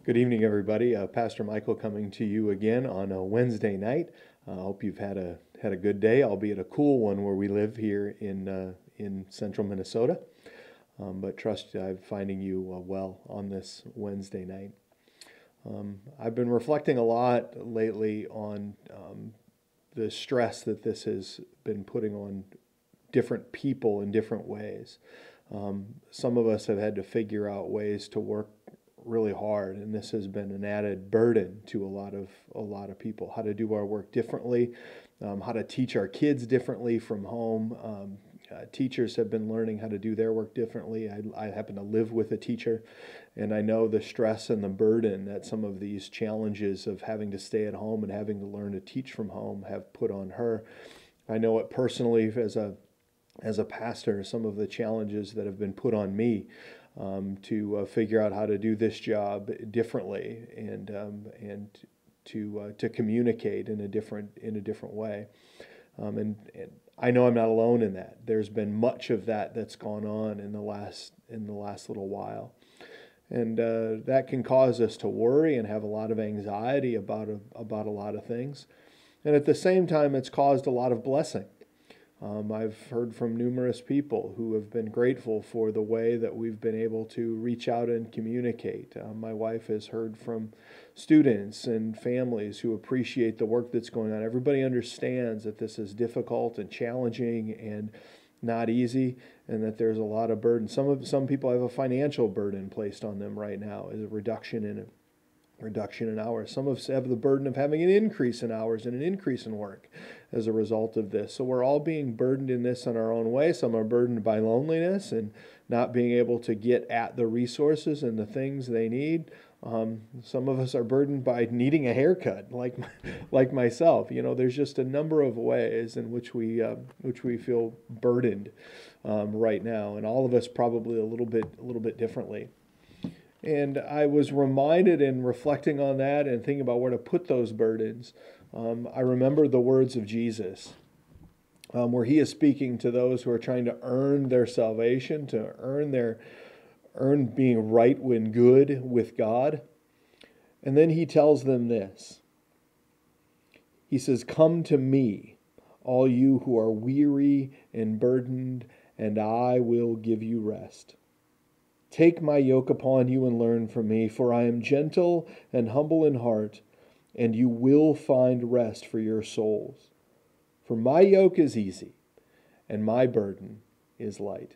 Good evening, everybody. Pastor Michael coming to you again on a Wednesday night. I hope you've had a good day, albeit a cool one where we live here in central Minnesota. But trust I'm finding you well on this Wednesday night. I've been reflecting a lot lately on the stress that this has been putting on different people in different ways. Some of us have had to figure out ways to work really hard, and this has been an added burden to a lot of people. How to do our work differently, how to teach our kids differently from home. Teachers have been learning how to do their work differently. I happen to live with a teacher, and I know the stress and the burden that some of these challenges of having to stay at home and having to learn to teach from home have put on her. I know it personally as a pastor, some of the challenges that have been put on me to figure out how to do this job differently and to communicate in a different way. And I know I'm not alone in that. There's been much of that that's gone on in the last little while, and that can cause us to worry and have a lot of anxiety about a lot of things. And at the same time, it's caused a lot of blessing. I've heard from numerous people who have been grateful for the way that we've been able to reach out and communicate. My wife has heard from students and families who appreciate the work that's going on. Everybody understands that this is difficult and challenging and not easy, and that there's a lot of burden. Some people have a financial burden placed on them right now, as a reduction in hours. Some of us have the burden of having an increase in hours and an increase in work as a result of this. So we're all being burdened in this in our own way. Some are burdened by loneliness and not being able to get at the resources and the things they need. Some of us are burdened by needing a haircut, like myself. You know, there's just a number of ways in which we feel burdened right now, and all of us probably a little bit differently. And I was reminded in reflecting on that and thinking about where to put those burdens. I remember the words of Jesus, where he is speaking to those who are trying to earn their salvation, to earn being right when good with God. And then he tells them this. He says, "Come to me, all you who are weary and burdened, and I will give you rest. Take my yoke upon you and learn from me, for I am gentle and humble in heart, and you will find rest for your souls. For my yoke is easy, and my burden is light."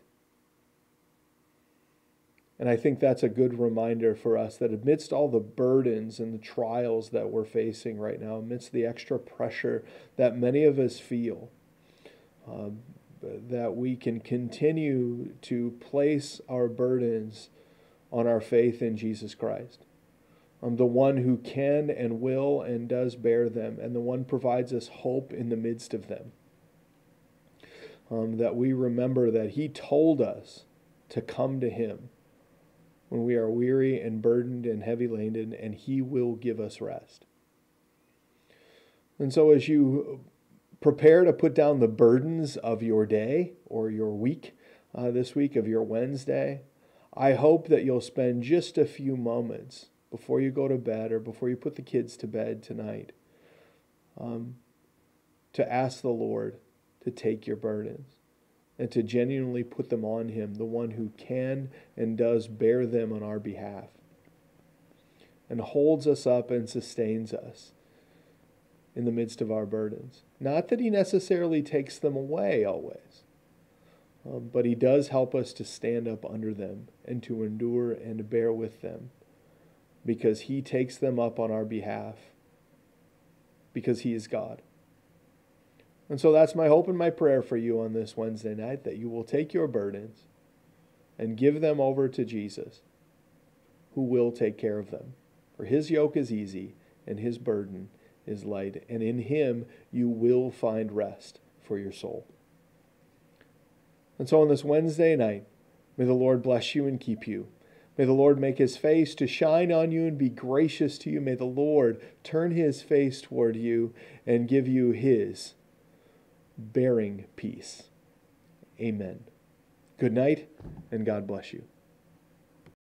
And I think that's a good reminder for us that amidst all the burdens and the trials that we're facing right now, amidst the extra pressure that many of us feel, that we can continue to place our burdens on our faith in Jesus Christ. The one who can and will and does bear them, and the one provides us hope in the midst of them. That we remember that he told us to come to him when we are weary and burdened and heavy laden, and he will give us rest. And so as you prepare to put down the burdens of your day or your week, this week of your Wednesday, I hope that you'll spend just a few moments before you go to bed or before you put the kids to bed tonight to ask the Lord to take your burdens and to genuinely put them on him, the one who can and does bear them on our behalf and holds us up and sustains us in the midst of our burdens. Not that he necessarily takes them away always, but he does help us to stand up under them and to endure and to bear with them, because he takes them up on our behalf, because he is God. And so that's my hope and my prayer for you on this Wednesday night, that you will take your burdens and give them over to Jesus, who will take care of them. For his yoke is easy and his burden is light, and in him you will find rest for your soul. And so on this Wednesday night, may the Lord bless you and keep you. May the Lord make his face to shine on you and be gracious to you. May the Lord turn his face toward you and give you his bearing peace. Amen. Good night, and God bless you.